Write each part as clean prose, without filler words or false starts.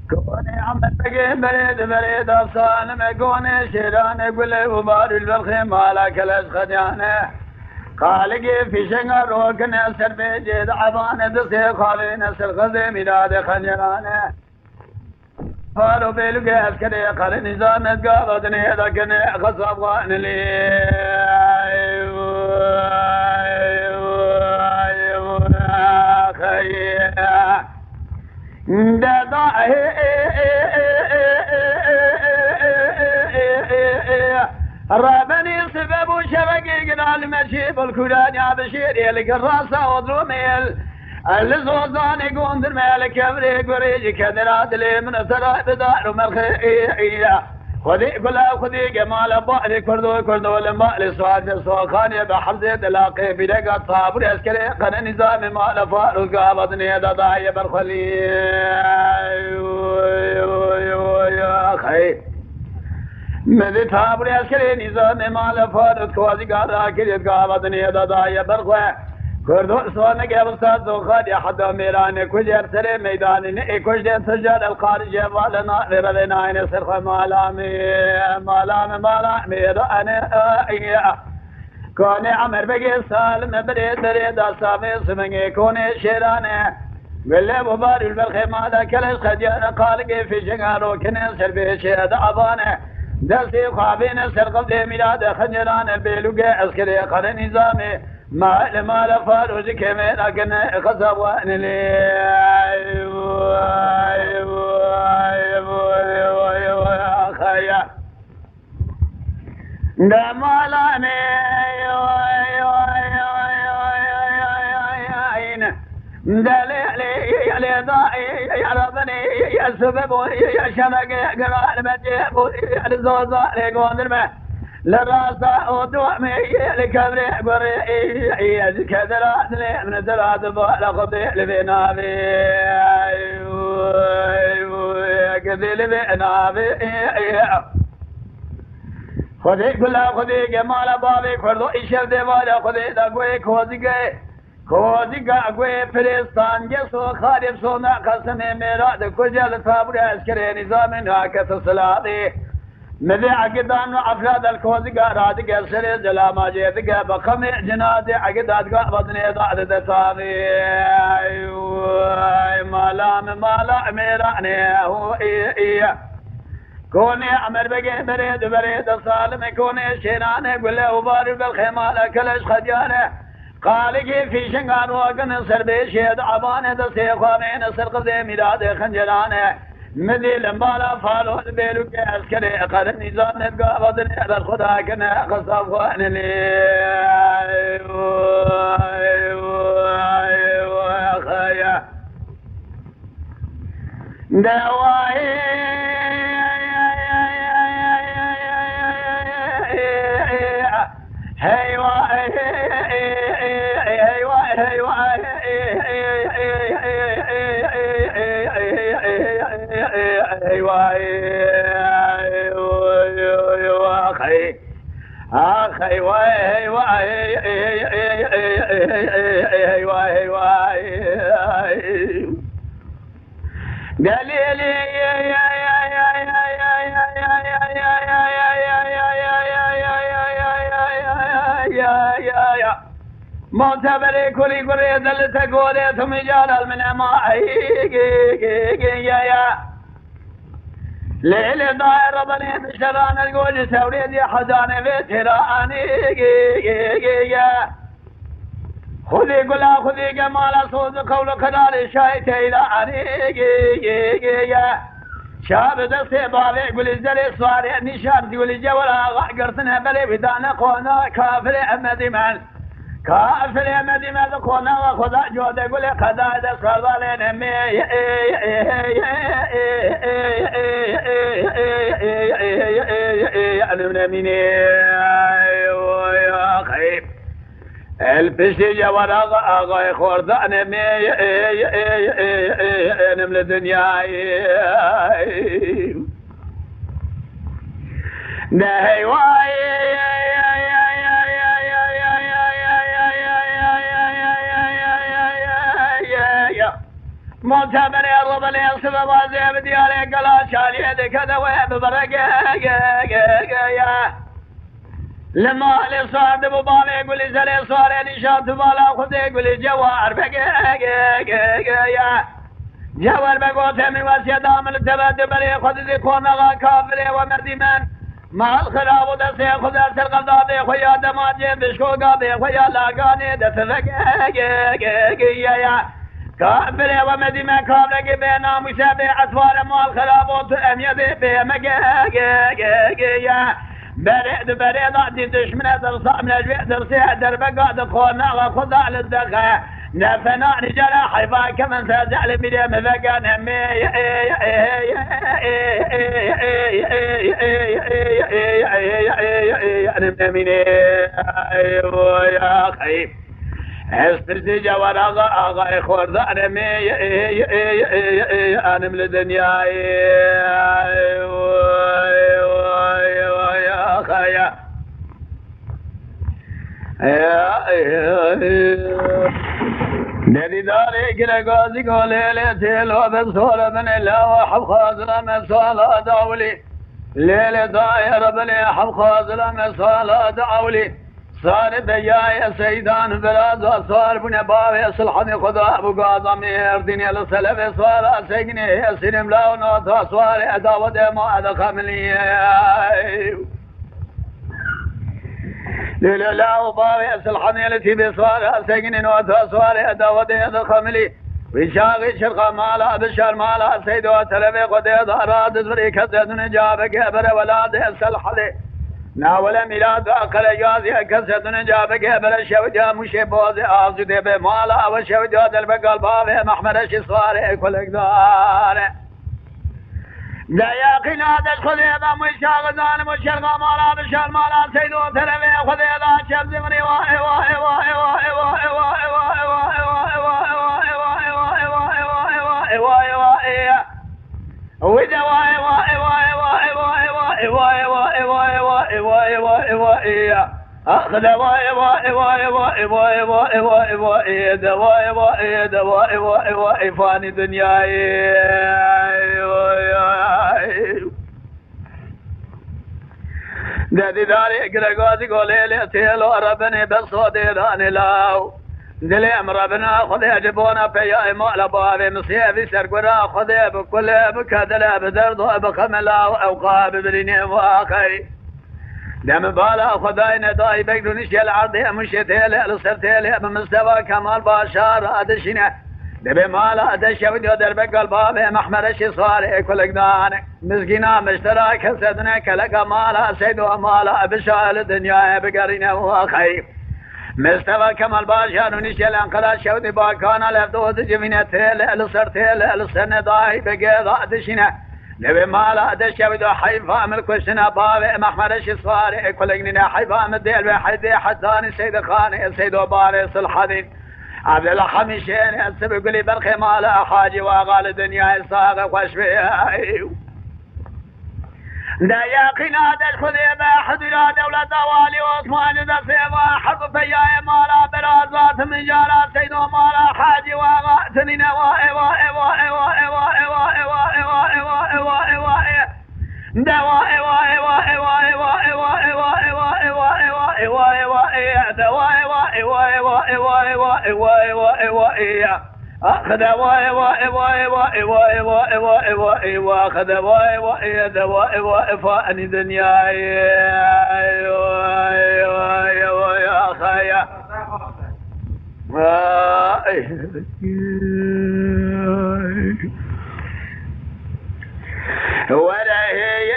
كوني عم تلاقي بريد أصلا كوني شيران قولي وبار البلخي مالك الأسخديانة خالقي في شنقر وكن أسر بيجي دعبانة دسي خالي نسر غزي ميلاد خنجرانة فارو بيلقي أسكري قرن نظام قابضني ذكني خصب وانلي رابني سبب وشبكي قنال مشي بالكولان يا بشير يلك الراسة وضروميل اللزوزان يقوم درميل كبري قريج كدرات لي من سرائب دار ومرخي خذي كلها خذي جمال بعد كردو لما لسواد سوخاني بحرزة دلاقي بدقة صابر عسكري قن نظام مال فاروق قابضني ضايع برخلي يا خي مذي صابر عسكري نظام مال فاروق خوازي قارا كريت قابضني ضايع برخلي كردو سوانه قبل ساز وخادي حدا ميران كجر سري ميدان نئي كجر سجار الخارج والنا ربنا عين سرخ مالامي رأنا كوني عمر بقي سالم بريد أصابي سمني كوني شيراني قلي ببار البلخي ماذا كلش خجر قالقي في شنغارو كنين سربي شيد عباني دسي خوابين سرقل دي ميلاد خنجران بيلوغي اسكري قرن نظامي ما لفاروز كمين أكن خصبوان لي خيا دمالاني دليلي يا ضاعي يا ربني يا سبب يا شمق قرار مجيب يا زوزة لقون الماء لراسة ودوامي لكبري قري كذرات لي من ثلاث لقضي لبينا بي قضي لبينا بي خذي كلها خذي جمال بابي فردو إشر ديوالا خذي دقوي كوزي قوي فلسطان جسو خارب سونا قسمي ميراد كجل صابر عسكري نظام هاكس الصلاة مذي عقدان وعفراد الكوزي راد قسر جلا ما جيتك بخم جنازي عقدات قابضني ضعد دسامي مالا ميراني هو كوني عمر بقي بريد الصالم كوني شيراني قولي وباري بالخيمالة كلش خجاني خالقي في شنغان وقن سر بيشيد عباني دسي خوامين سرق زي ميلاد خنجراني مذي لمبالا فالو بيلوك عسكري قرن نظام نبقى بدني على الخدا كنا قصاب وانني خيا دواي أخي واي واي واي واي دليلي يا يا يا يا يا يا يا يا معتبري كلي كلي دل تقولي ثم جال من معي يا ليلة دائرة بني بشران القول سوريد يا حزاني بيتراني خذي قلا خذي جمال صوت قول كدار شايت إلى عني شاب دستي بابي قول الزلي صاري نشان تقول الجولا قرتنا بلي بدانا قونا كافر أمدي من كافر أمدي من قونا وخذا جود قول قدا دسر بالين مي أنا مني يا خيب البشي جوال أغاي خوردان مي نمل الدنيا نهي واي معتبر يا رب لي سبب وزيب ديالي قلا شالي كذا وبرقة يا لما لي صاد ابو بالي يقول لي زلي صار لي شات بالا خذ يقول لي جوار بقى يا جوار بقوته من واسيا دام التبد بلي خذ ذي كون كافر ومردمان مع الخراب ودسي خذ ارسل قضابي خويا دماجي بشكو قابي خويا لاقاني دفق يا كافر ومردمان كافر بينا مشابه اطفال مع الخراب وتأميدي بمقاق يا بريد عدي دشمنة درصا من الجوية درسيها دربقا دخولنا وخذ على الدخاء نفنا رجال حيفا كمن سازعل بدي مذقا نمي يا خيف استرسي جوار اغا خورد انمي انا من الدنيا يا خيا نادي داري كلا قازي قولي ليتي لو بصورة من الله وحب خازنا من صلاة دولي ليلة داير بلي حب خازنا من صلاة دولي صار بياي سيدان بلاد صار بني باوي صلحني خدا ابو قاضم يردني للسلف صار سجني سلم لا ونوت صار اداود ما ادخمني لا لا وباوي صلحني التي بصار سجني نوت صار اداود ادخمني وشاغي شرق مالا بشر مالا سيد وتلف خدا اراد زري كذن جابك بر ولاد صلحلي ناول ميلاد آخر جازي كسرتن جابك بر شوجا مشي باز آزده به مالا و شوجا دل بقل بابه محمد شصار كل اقدار لا يقين هذا الخذي ذا مشاغ ذان مشرق مالا بشر مالا سيد وتلفي خذي ذا شب زمني واي واي واي واي واي واي واي واي واي واي واي وإذا واي واي واي واي واي واي واي واي واي واي واي واي أخذ واي واي واي واي واي واي واي واي دواي واي دواي واي واي فاني دنياي دادي داري قرقوزي قولي لي تيلو ربني بصودي داني لاو دلي ربنا خذ يجبونا في مال بابي مصيبي سرقنا خذ بكل بكدلا بدرض بخملا اوقاب بليني واخي دم بالا خداين داي بيدون شي العرض مشيتيل لصرتيل بمستوى كمال باشار ادشنا دبي مالا ادش ودي درب قلباب محمد شي صار كل قدان مسكينا مشترك سدنا كلك مالا سيد ومالا بشال الدنيا بقرينا واخي مستوى كمال باشار ونشيل انقلا شودي باكانا لفتوت جمينتيل لصرتيل لسنه داي بقيض ادشنا نبي مالا دشا بدو حيفا من كشنا بابي محمد الشصاري كل جنينا حيفا مديل بحدي حداني سيد خاني سيد وباري صلحدين عبد الله خميشين السبب لي برخي مالا حاجي واغال الدنيا يصاغ وشفي دا يقينا الخذي ما حضر دولة والي وعثمان دا سيما حرب فياي مالا برازات من جارة سيد ومالا حاجي واغاتنين واي واي واي واي واي واي واي واي واي واي واي دا واي واي واي واي واي واي واي واي واي واي واي واي دا واي واي واي واي واي واي واي واي واي أخذ واي واي واي واي واي واي واي واي وأخذ واي واي دواء واي فاني دنياي واي واي واي أخايا ولا هي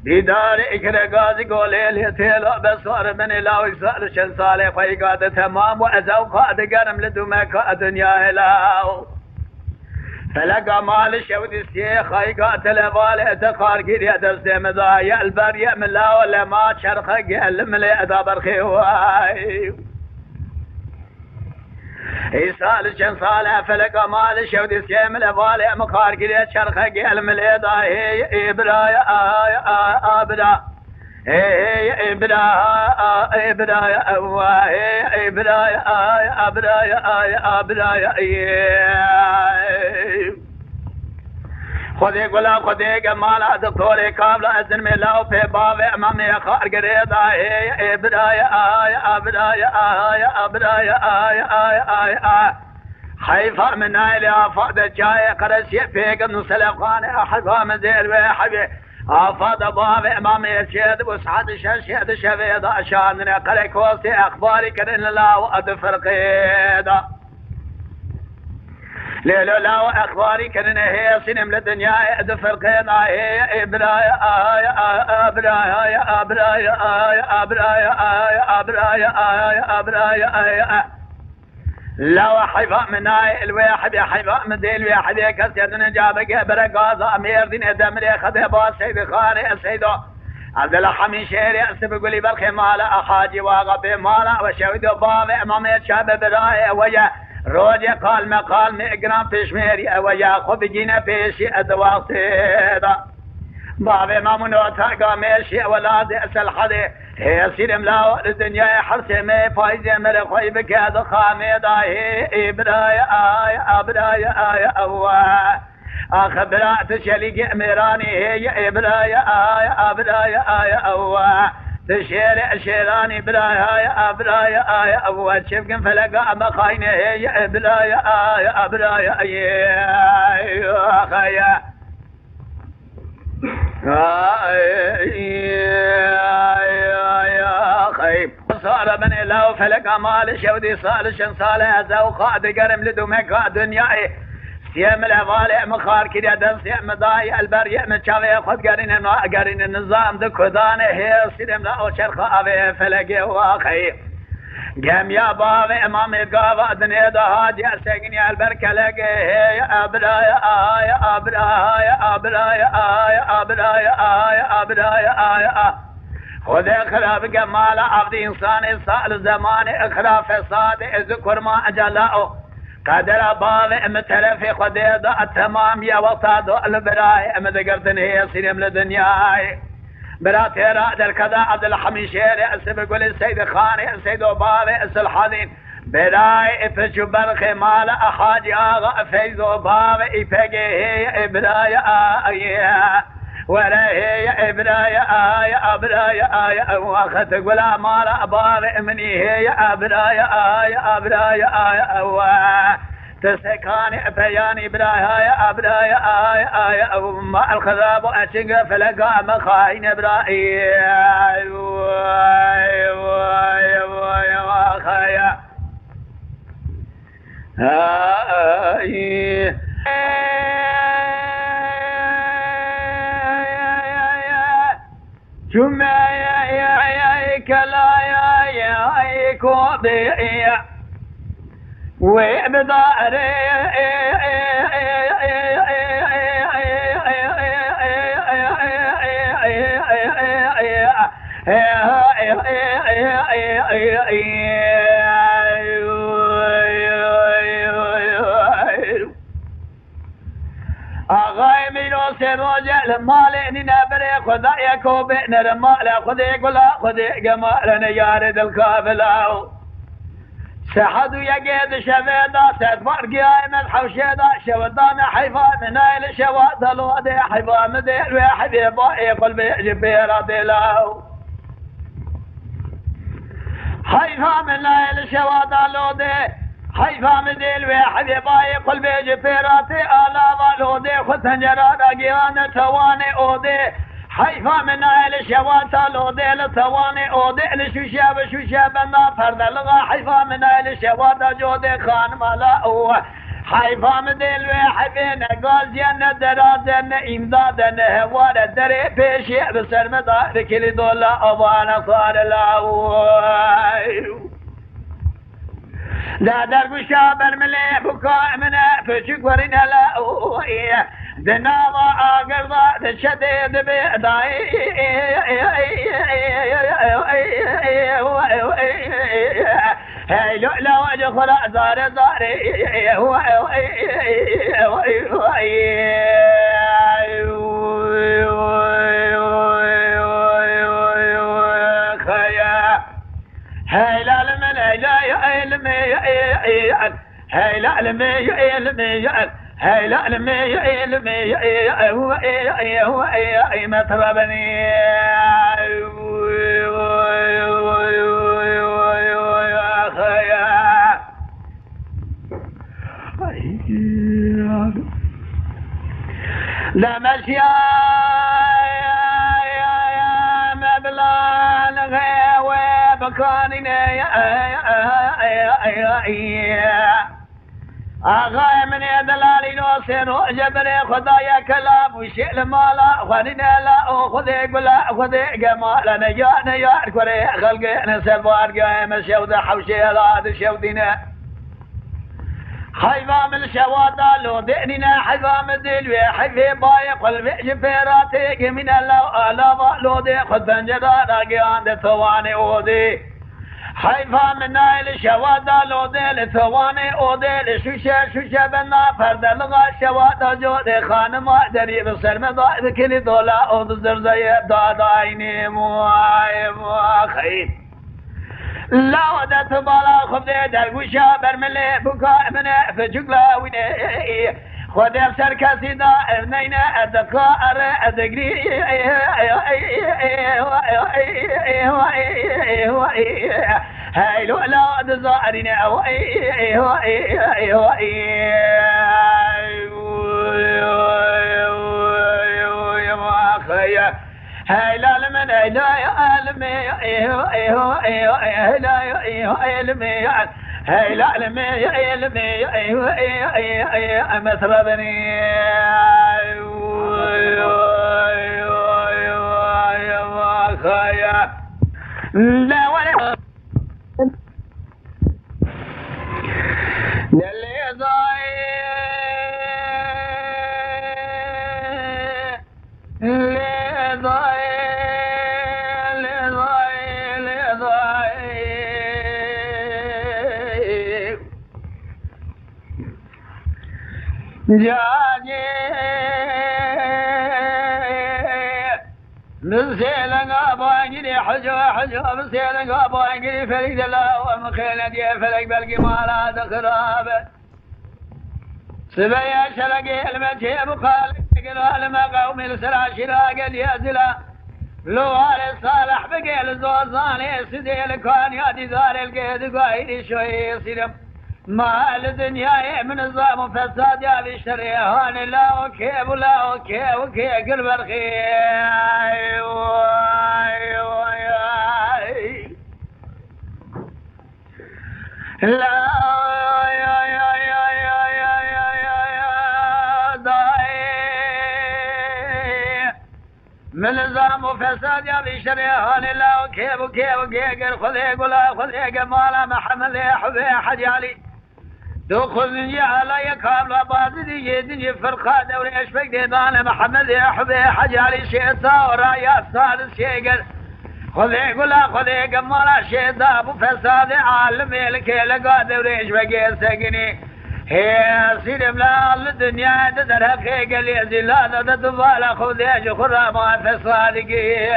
ديداري كرقازي قولي لي تيلو بصور من لا ويسأل شن صالح فيقاد تمام وأزو قاد قرم لدمك الدنيا هلاو فلقى مال الشود السيخ يقاد لبالي تقار كيريا درسي مضايا البرية من لا ولا ما شرخ قل ملي أذا برخي واي يسال شن صالح فلقى مال الشود السيخ من لبالي مقار كيريا شرخ قل ملي ضاهي إبرايا آبدا برايا برايا برايا برايا برايا خودی گلا خودی جمال از طوری کابل از ملاو په باو امام خار گریدا ای برایا آیا برایا آیا برایا آیا حیفا من ایل افاد جای قرشی پیگ نسل خان احضام زیر و حبی افاد باو امام شید و سعد شید شوید شان قل کوسی اخباری کرن الله و ادفر قیدا ليلو لا اخباري كان هي سينم للدنيا ادفر قينا هي برايا آيا برايا يا برايا آيا برايا آيا برايا آيا برايا آيا لا حيفا من الواحد يا حيفا من ذي الواحد كسيدنا جابك برقاصة امير دين دمري خذ باس سيد خاني السيد عبد الحميد شيري اسب قولي برخي مالا احاجي واغبي مالا وشهد باب امام الشاب برايا ويا روج قال مقال مقرام پشميري ويا خب جينا پیشي ادواسيدا باب امام نوتا ماشي اولاد اسل حدي هي سيرم لا الدنيا حرس ما فايز مر خويبك هذا خامدا هي برايا آيا برايا آيا أوا اخبرات شليق اميراني هي برايا آيا برايا آيا أوا تشير شيراني برايا يا برايا يا ابو شفق فلقى بخاينه يا برايا يا برايا يا خيا يا خيب صار بني لو فلقى مال شودي صالح صالح زو قاد قرم لدمك دنياي سيم العوالي مخار كده دم سيم ضاي البريء من شافي خد قرين النظام دكودانه هي سيم لا شرخ ابي فلقي واخي قام يا بابا امام القاضي دنيا هادي سجني البركه لقي هي ابرايا يا ابرايا يا ابرايا يا ابرايا يا ابرايا خذ خلاف جمال عبد انسان سال زمان خلاف صاد ذكر ما اجلاه قادر بابا مترفي خديدا التمام يا وصاد البراي مذكرتن هي سينم للدنيا برات راد الكذا عبد الحميد شيري اسب قول السيد خاني السيد بابا الحزين براي افجو برخ مال احاجي اغا فيزو بابا افجي هي ابرايا ولا هي ابرايا يا ابرايا يا واخذ ولا مال ابار مني هي ابرايا يا ابرايا يا تسكاني بياني برايا يا ابرايا يا ما الخذاب اشق فلقى مخاين ابرايا يا خيا ثم يا كلا يا كوبي وبدار سروجل مال نبري خدا يكوب نرمال خدي قلا خدي جمال يارد الكافلا سحد يجد شفيدا ستفرق يا من حوشيدا شودان حيفا من ايل شواد الوادي حيفا مدير وحبيبا قلبي جبيرا دلاو حيفا من ايل شواد الوادي حيفا مديل وحبيباي قلبي جبيراتي آلا والودي خسنجرا رقيان تواني اودي حيفا من اهل شواتا لودي لتواني اودي لشوشاب شوشاب ما فرد لغا حيفا من اهل شواتا جودي خان ملاو حيفا مديل وحبين قال جنة درازن امدادن هوار دري بيشي بسر مدار كل دولا ابانا صار لاو لا درب شابر ملي بكاء من فشك ورنا لا دناوا اقرضا تشدد بيداي هاي لا وجه خلا زار زار هاي لا لمي هاي لا لمي هو ما تربني لا ماشي يا مبلغ وبكاني أغاي من دلالي نوسين وجبري خدايا كلام وشيء المالا خدنا لا خذي قلا خذي جمال نجا كوري خلق نسبار قايم شوذا حوشي هذا شوذنا حيفا من شوادا لو ديننا حيفا من دلوي حيفي باي قلبي جفيراتي من الله لو دي خذ بنجرا راقيان ثواني ودي حيفا من نايل شوادا لو دي ثواني ودي شوشة بنا فرد لغا شوادا جودي خانم دري بسلم ضائد كل دولا أوض زرزي دادايني خير لا ودت بالا خبدي دلوشا برملي بكاء من فجقلا ويني خدم سركسي دا ابنين الدقائر الدقري هاي لو لا دزارين هاي لا لمن لا يعلمي لا يعلمي هاي لا يعلمي مثربني لا ولا للي جاجي مسيلنا باجري حجو مسيلنا باجري فريد الله ومخيلنا دي فلك بلقي مالا دخراب سبيا شرقي المجيب خالق قلوا لما قوم السرع شراق اليازلا لو على الصالح بقي الزوزاني سيدي الكون يادي ذار القيد قايد شوي سيدم ما الدنيا من نظام فساد يا بالشريهان لا وكي قلب الخير لا من نظام فساد يا بالشريهان لا وكي قل خذي قمالا محمد يا حبي حج علي دخل على كامل بازدي يدني فرقة دوري اشفق ديدان محمد يا حبي حج علي شيطا ورايا صادس شيقل خذي قمالا شيطا ابو فساد عالمي لكي لقا دوري اشفق سقني هي سيدم لا الدنيا تدرها خيقل يزي لا تدفال خذي اجخرا ما فسادقي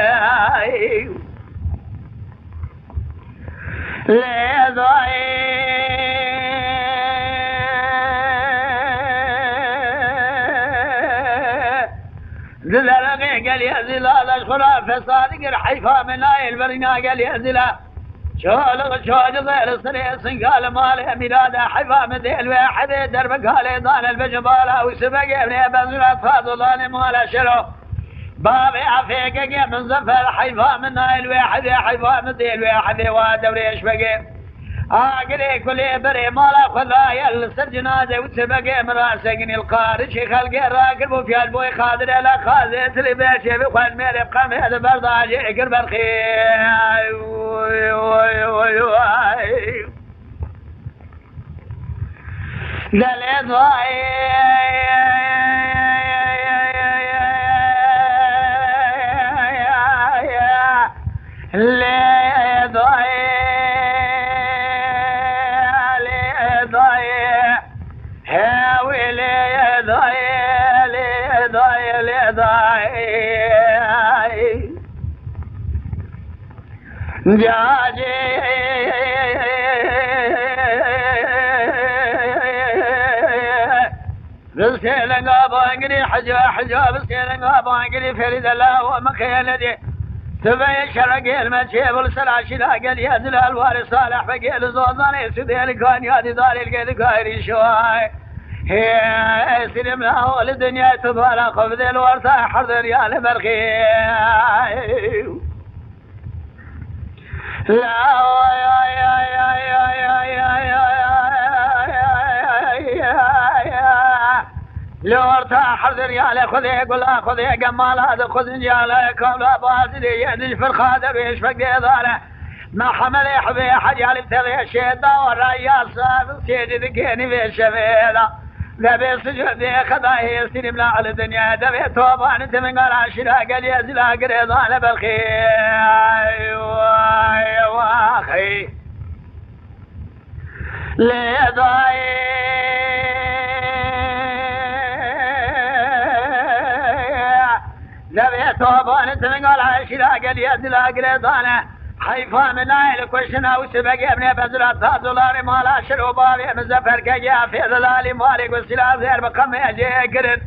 زلالة قال يا زلال الخراف صادق الحيفا من آي البرنا قال يا زلال شو غير سريس قال مالي ميلاد حيفا من ذي الواحد درب قال ضان البجبالة وسبق ابني بزلات فاضلان مالا شلو بابي عفيق من زفر حيفا من آي الواحد حيفا من ذي الواحد ودوريش بقي قلي كل بري مالا خلايا السجنازة وتسبق مراسقني القارش خلق راقب وفي البوي خادر لا خازت لبيتي بخوان ميري بقامي هذا برضاجي قرب الخير دليل جاجي بسكيلن قابانقري حجاب بسكيلن قابانقري فريد الله ومخيلدي تبين شرقي المشيب والسلاشي لاقل يزل الواري صالح فقيل زوزاني سديل كان يادي داري القيد كايري شواي هي سلم له الدنيا تبارك خفذ الورثة حضر يا المرخي لا لو ارتاح حضر يا له خذي قل خذي قمال هذا خذ جاله كولا بازلي يدش في الخادر ويشفق ذاله ما حمل يحبي حد يعرف تغي الشيطان والرياس سيد ذكيني في الشفيله ذبي سجود خذاه يسلم لا على الدنيا ذبي توبان انت من قال عشرة قال يزلا قريضان بالخير واخي ليضاي ذبي توبان انت من قال عشرة قال يزلا قريضان حيفا من عيل كشنا وسبق ابني بزرات دولار مالا شرو بابي مزفر كجا في ظلالي مالك والسلاف زير بقم يجي كرد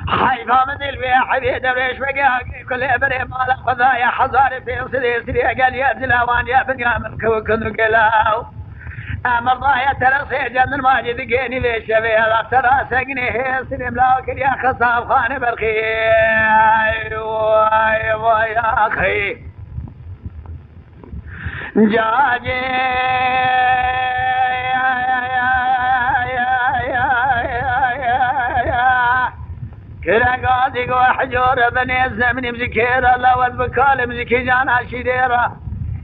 حيفا من دل بيا حبي دبريش بقى كل ابري مالا خذايا حزاري في صدي صدي قال يا زلاوان يا بني امرك وكن قلاو امر ضايا ترى جن الماجد قيني ليش بيا ترى سقني هي سلم لا كل يا خصاب خان برخي يا اخي جاجي كلا قاضي وحجور بني الزمن مزكير الله والبكال مزكي جانا شديرة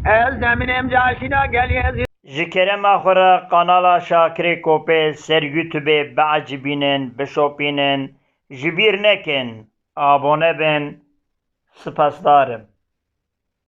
الزمن مجاشنا قال يزيد جكرما خورا قنالا شاكري كوبي سر يوتيوب بعجبينن بشوبينن جبير نكن آبونه بن سپاسدارم